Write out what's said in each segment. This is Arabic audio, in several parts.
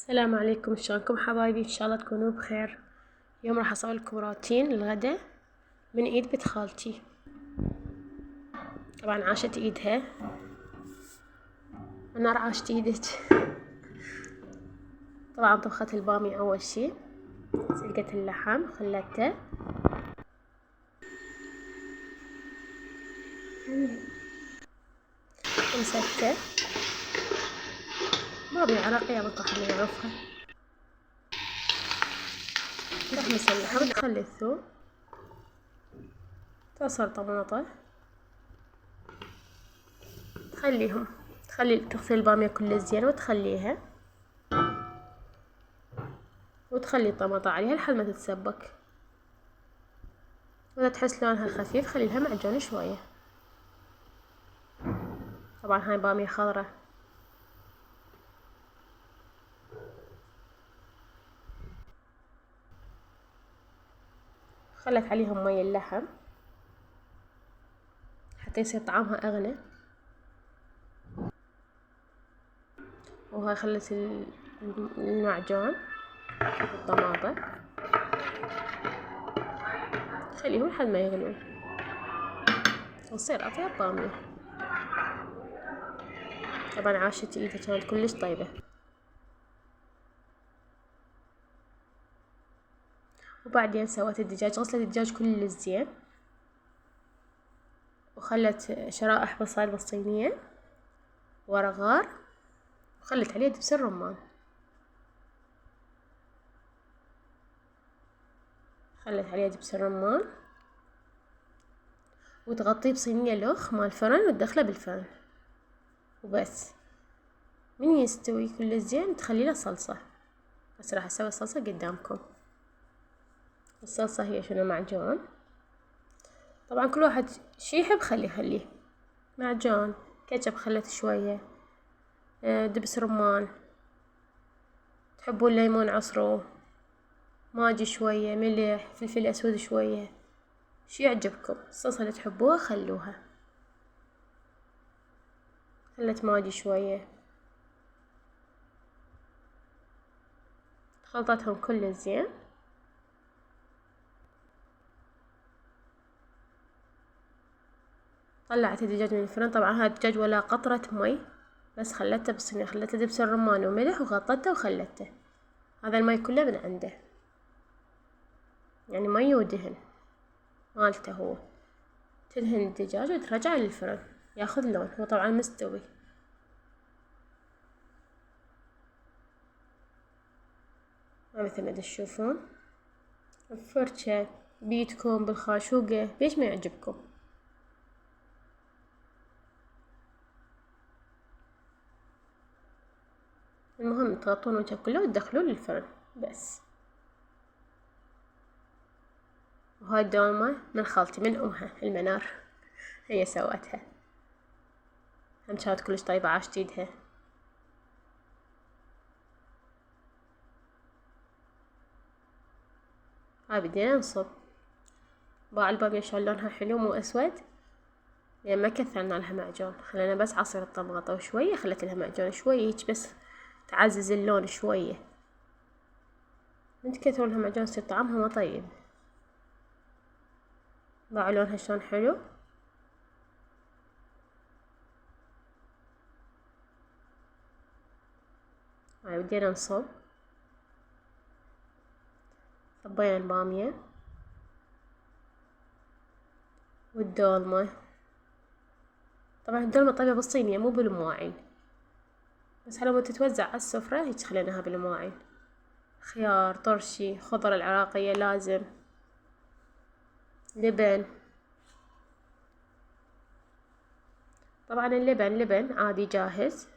السلام عليكم، شلونكم حبايبي؟ ان شاء الله تكونوا بخير. اليوم راح اسوي لكم روتين الغدا من ايد بنت خالتي. طبعا عاشت ايدها، النار عاشت ايدك. طبعا طبخت البامي اول شي، سلقت اللحم خلته ومسكته. بامي عراقية مطرح اللي يعرفها. تحمس اللحم وتخلي الثوم، تعصر طماطة، تغسل البامية كلها زين وتخليها، وتخلي الطماطة عليها لحد ما تتسبك. وإذا تحس لونها خفيف خليلها معجون شوية. طبعا هاي بامية خضرة. خلت عليهم مي اللحم حتى يصير طعمها أغنى. وهاي خلت المعجون والطماطة خليهم لحد ما يغلون وتصير أطيب بامية. طبعا عاشت ايدها كانت كلش طيبة. وبعدين سوت الدجاج، غسلت الدجاج كلش زين، وخلت شرائح بصل بالصينية ورا غار، وخلت عليه دبس الرمان. وتغطيه بصينية لوخ مال فرن وتدخله بالفرن وبس. من يستوي كل زين تخلي له صلصة. بس راح اسوي الصلصة قدامكم. الصلصة هي شنو؟ معجون. طبعا كل واحد شي يحب خليه معجون، كاتشب خلت شوية، دبس رمان، تحبون ليمون عصروه، ماجي شوية، ملح، فلفل اسود شوية، شي يعجبكم. الصلصة اللي تحبوها خلوها. خلت ماجي شوية، خلطتهم كل زين. طلعت الدجاج من الفرن. طبعا هذا الدجاج ولا قطرة مي، بس خلته بالصينية، خلته دبس الرمان وملح وغطته وخلته. هذا المي كله من عنده، يعني مي ودهن مالته هو. تدهن الدجاج وترجعه للفرن ياخذ لون. هو طبعا مستوي. مثل ما تشوفون بفرشة بيدكم بالخاشوقة بيش ما يعجبكم. المهم تغطون وجهه كله وتدخلوه للفرن بس. وهاي الدولمة من خالتي من أمها المنار، هي سوتها. هم كانت كلش طيبة، عاشت ايدها. هاي بدينا نصب. باع البامية شلون لونها حلو مو أسود، يعني ما كثرنا لها معجون، خلينا بس عصير الطماطة وشوية خلت لها معجون شوية هيك بس تعزز اللون شوية. من تكثروا لها معجون يصير طعمها ما طيب. باعوا لونها شلون حلو. هاي بدينا نصب. صبينا البامية والدولمة. طبعا الدولمة طيبة بالصينية مو بالمواعين، بس على ما تتوزع على السفرة هيك خليناها بالمواعين. خيار، طرشي، خضرة العراقية لازم، لبن. طبعا اللبن لبن عادي جاهز،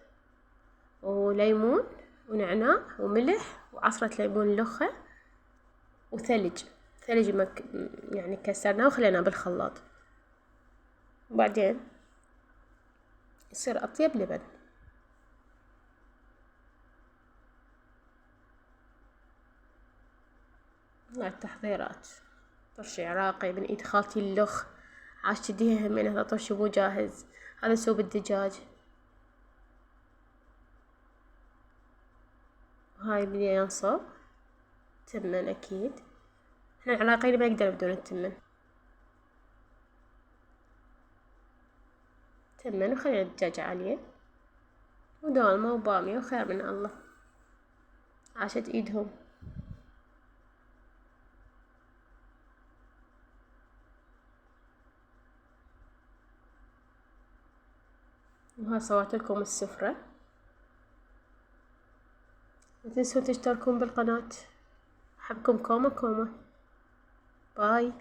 وليمون ونعناع وملح وعصرة ليمون لخة وثلج. يعني كسرناه وخليناه بالخلاط. وبعدين يصير أطيب لبن. هاي التحضيرات. طرشي عراقي من ايد خالتي اللخ، عاشت ايديها همين. هذا طرشي مو جاهز، هذا سوب الدجاج. وهاي بدي ينصب تمن اكيد، احنا العراقيين ما يقدر بدون التمن. تمن وخلينا الدجاجة عالية ودولمة وبامية وخير من الله، عاشت ايدهم. وها سويت لكم السفرة، لا تنسوا تشتركون بالقناة. أحبكم كومة كومة. باي.